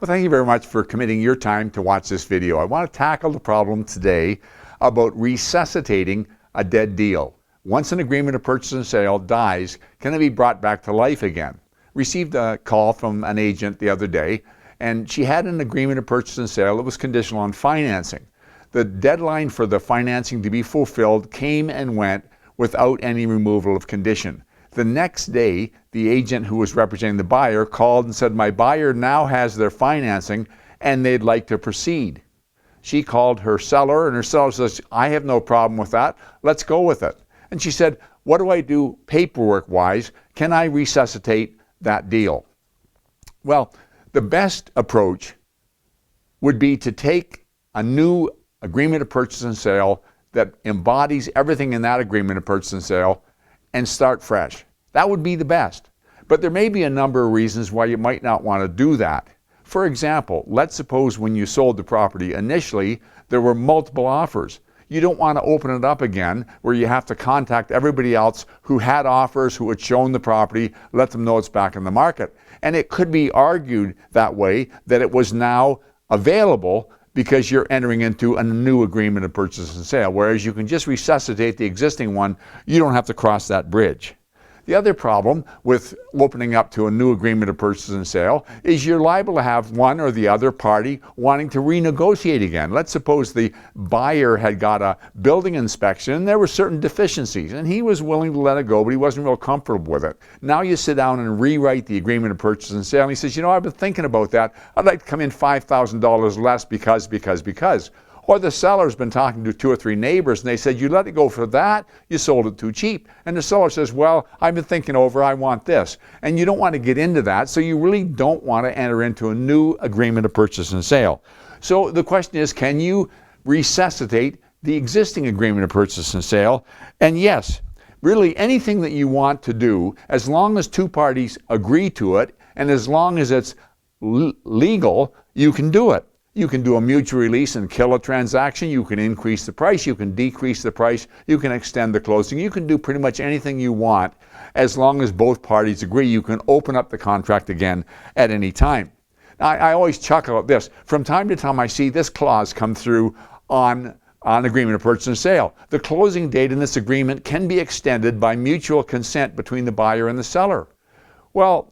Well, thank you very much for committing your time to watch this video. I want to tackle the problem today about resuscitating a dead deal. Once an agreement of purchase and sale dies, can it be brought back to life again? Received a call from an agent the other day, and she had an agreement of purchase and sale that was conditional on financing. The deadline for the financing to be fulfilled came and went without any removal of condition. The next day, the agent who was representing the buyer called and said, my buyer now has their financing and they'd like to proceed. She called her seller and her seller says, I have no problem with that. Let's go with it. And she said, what do I do paperwork-wise? Can I resuscitate that deal? Well, the best approach would be to take a new agreement of purchase and sale that embodies everything in that agreement of purchase and sale and start fresh. That would be the best. But there may be a number of reasons why you might not want to do that. For example, let's suppose when you sold the property initially, there were multiple offers. You don't want to open it up again where you have to contact everybody else who had offers, who had shown the property, let them know it's back in the market. And it could be argued that way that it was now available because you're entering into a new agreement of purchase and sale, whereas you can just resuscitate the existing one. You don't have to cross that bridge. The other problem with opening up to a new agreement of purchase and sale is you're liable to have one or the other party wanting to renegotiate again. Let's suppose the buyer had got a building inspection and there were certain deficiencies and he was willing to let it go, but he wasn't real comfortable with it. Now you sit down and rewrite the agreement of purchase and sale and he says, you know, I've been thinking about that. I'd like to come in $5,000 less because. Or the seller's been talking to 2 or 3 neighbors and they said, you let it go for that, you sold it too cheap. And the seller says, well, I've been thinking over, I want this. And you don't want to get into that, so you really don't want to enter into a new agreement of purchase and sale. So the question is, can you resuscitate the existing agreement of purchase and sale? And yes, really anything that you want to do, as long as 2 parties agree to it, and as long as it's legal, you can do it. You can do a mutual release and kill a transaction. You can increase the price. You can decrease the price. You can extend the closing. You can do pretty much anything you want as long as both parties agree. You can open up the contract again at any time. Now, I always chuckle at this. From time to time, I see this clause come through on agreement of purchase and sale. The closing date in this agreement can be extended by mutual consent between the buyer and the seller. Well,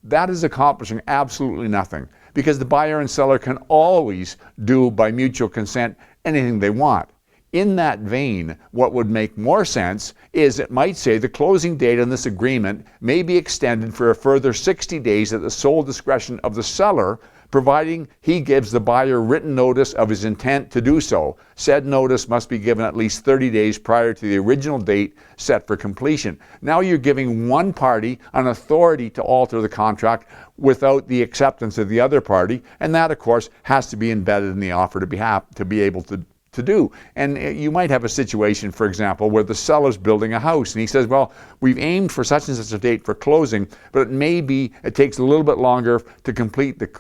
that is accomplishing absolutely nothing, because the buyer and seller can always do by mutual consent anything they want. In that vein, what would make more sense is it might say the closing date on this agreement may be extended for a further 60 days at the sole discretion of the seller, providing he gives the buyer written notice of his intent to do so. Said notice must be given at least 30 days prior to the original date set for completion. Now you're giving one party an authority to alter the contract without the acceptance of the other party, and that, of course, has to be embedded in the offer to be able to do. And you might have a situation, for example, where the seller's building a house and he says, well, we've aimed for such and such a date for closing, but it takes a little bit longer to complete the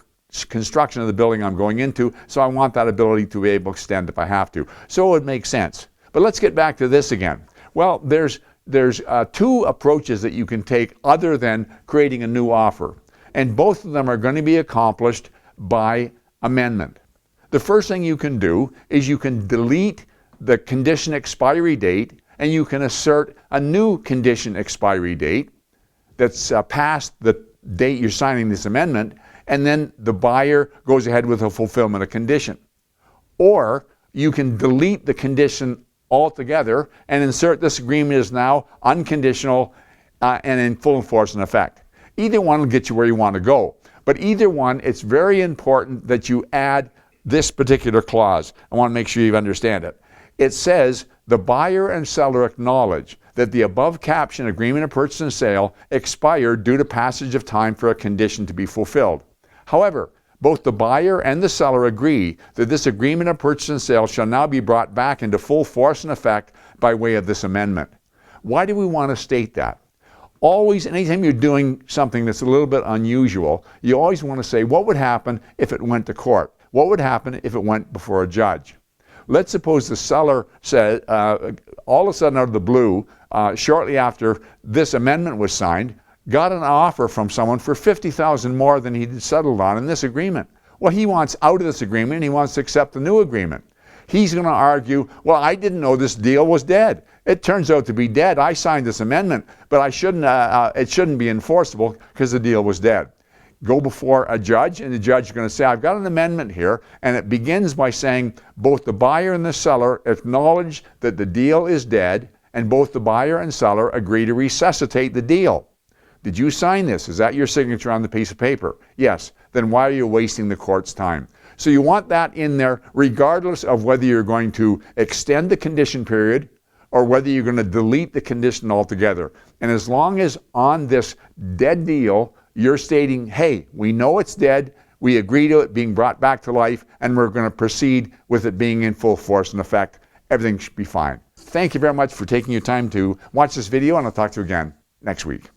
construction of the building I'm going into, so I want that ability to be able to extend if I have to. So it makes sense. But let's get back to this again. Well, there's 2 approaches that you can take other than creating a new offer, and both of them are going to be accomplished by amendment. The first thing you can do is you can delete the condition expiry date and you can assert a new condition expiry date that's past the date you're signing this amendment, and then the buyer goes ahead with a fulfillment of condition. Or you can delete the condition altogether and insert this agreement is now unconditional and in full force and effect. Either one will get you where you want to go. But either one, it's very important that you add this particular clause. I want to make sure you understand it. It says the buyer and seller acknowledge that the above captioned agreement of purchase and sale expired due to passage of time for a condition to be fulfilled. However, both the buyer and the seller agree that this agreement of purchase and sale shall now be brought back into full force and effect by way of this amendment. Why do we want to state that? Always, anytime you're doing something that's a little bit unusual, you always want to say, what would happen if it went to court? What would happen if it went before a judge? Let's suppose the seller said, all of a sudden out of the blue, shortly after this amendment was signed, got an offer from someone for $50,000 more than he'd settled on in this agreement. Well, he wants out of this agreement and he wants to accept the new agreement. He's going to argue, well, I didn't know this deal was dead. It turns out to be dead. I signed this amendment, but it shouldn't be enforceable because the deal was dead. Go before a judge, and the judge is going to say, I've got an amendment here, and it begins by saying both the buyer and the seller acknowledge that the deal is dead, and both the buyer and seller agree to resuscitate the deal. Did you sign this? Is that your signature on the piece of paper? Yes. Then why are you wasting the court's time? So you want that in there regardless of whether you're going to extend the condition period or whether you're going to delete the condition altogether. And as long as on this dead deal, you're stating, hey, we know it's dead, we agree to it being brought back to life, and we're going to proceed with it being in full force and effect, everything should be fine. Thank you very much for taking your time to watch this video, and I'll talk to you again next week.